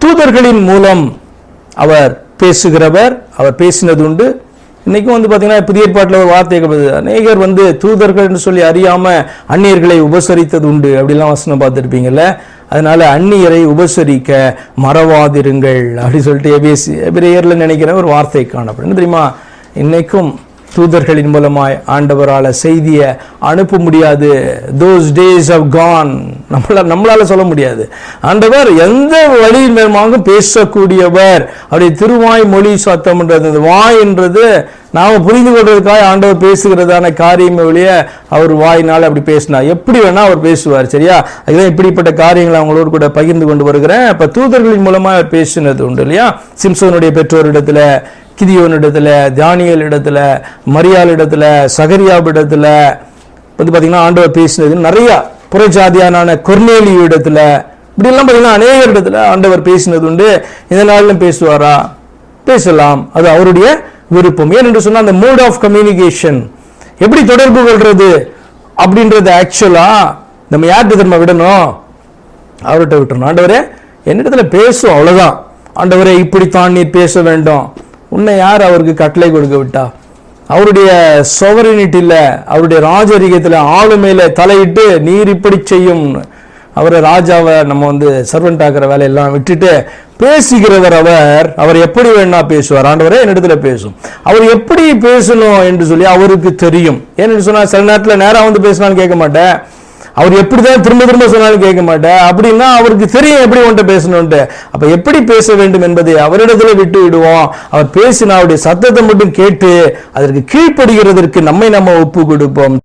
தூதர்களின் மூலம் அவர் பேசுகிறவர், அவர் பேசினது உண்டு. இன்னைக்கும் பார்த்தீங்கன்னா புதிய ஏற்பாட்டில் ஒரு வார்த்தை அநேகர் தூதர்கள்னு சொல்லி அறியாம அந்நியர்களை உபசரித்தது உண்டு அப்படிலாம் வசனம் பார்த்துருப்பீங்கல்ல. அதனால அந்நியரை உபசரிக்க மறவாதிருங்கள் அப்படி சொல்லிட்டு எபிரேயர்ல நினைக்கிற ஒரு வார்த்தை காணப்படும். என்ன தெரியுமா, இன்னைக்கும் தூதர்களின் மூலமாய் ஆண்டவரால் செய்தியை அனுப்ப முடியாது. those days have gone. நம்மளால சொல்ல முடியாது. ஆண்டவர் எந்த வழியின் மூலமாக பேசக்கூடியவர். அவருடைய திருவாய் மொழி சத்தம்ன்றது, வாய் என்றது நாம புரிந்து கொள்றதுக்காக ஆண்டவர் பேசுகிறதான காரியமே ஒழிய அவர் வாயினால் அப்படி பேசினார். எப்படி வேணா அவர் பேசுவார். சரியா, அதுதான் இப்படிப்பட்ட காரியங்களை அவங்களோடு கூட பகிர்ந்து கொண்டு வருகிறேன். இப்ப தூதர்களின் மூலமா அவர் பேசினது உண்டு இல்லையா. சிம்சோனுடைய பெற்றோரிடத்துல, கிதியோனிடத்துல, தானியேல் இடத்துல, மரியாள் இடத்துல, சகரியாப் இடத்துல பார்த்தீங்கன்னா ஆண்டவர் பேசினது நிறைய. புறஜாதியான கொர்நேலியு இடத்துல, இப்படி எல்லாம் பார்த்தீங்கன்னா அநேக இடத்துல ஆண்டவர் பேசினது உண்டு. இந்த நாளிலும் பேசுவாரா? பேசலாம், அது அவருடைய விருப்பம். ஏனென்று சொன்னா அந்த மோட் ஆஃப் கம்யூனிகேஷன், எப்படி தொடர்பு கொள்றது அப்படின்றது ஆக்சுவலா நம்ம யார்கிட்ட திரும்ப விடணும்? அவர்கிட்ட விட்டுறணும். ஆண்டவரே என்னிடத்துல பேசும், அவ்வளவுதான். ஆண்டவரே இப்படித்தான் நீர் பேச வேண்டும். உன்னை யார் அவருக்கு கட்டளை கொடுக்க விட்டா? அவருடைய சொவரினிட்டில, அவருடைய ராஜரிகத்துல, ஆளுமையில தலையிட்டு நீர் இப்படி செய்யும். அவரை ராஜாவை நம்ம சர்வெண்ட் ஆகிற வேலையெல்லாம் விட்டுட்டு பேசுகிறவர் அவர் எப்படி வேணா பேசுவார். ஆண்டவரே என்னிடத்துல பேசும். அவர் எப்படி பேசணும் என்று சொல்லி அவருக்கு தெரியும். ஏன்னு சொன்னா சில நேரத்தில் நேரம் பேசினாலும் கேட்க மாட்டேன், அவர் எப்படிதான் திரும்ப திரும்ப சொன்னாலும் கேட்க மாட்டேன். அப்படின்னா அவருக்கு தெரியும் எப்படி உன்கிட்ட பேசணும்ட்டு. அப்ப எப்படி பேச வேண்டும் என்பதை அவரிடத்துல விட்டு விடுவோம். அவர் பேசினா அவருடைய சத்தத்தை மட்டும் கேட்டு அதற்கு கீழ்ப்படுகிறதற்கு நம்ம ஒப்பு கொடுப்போம்.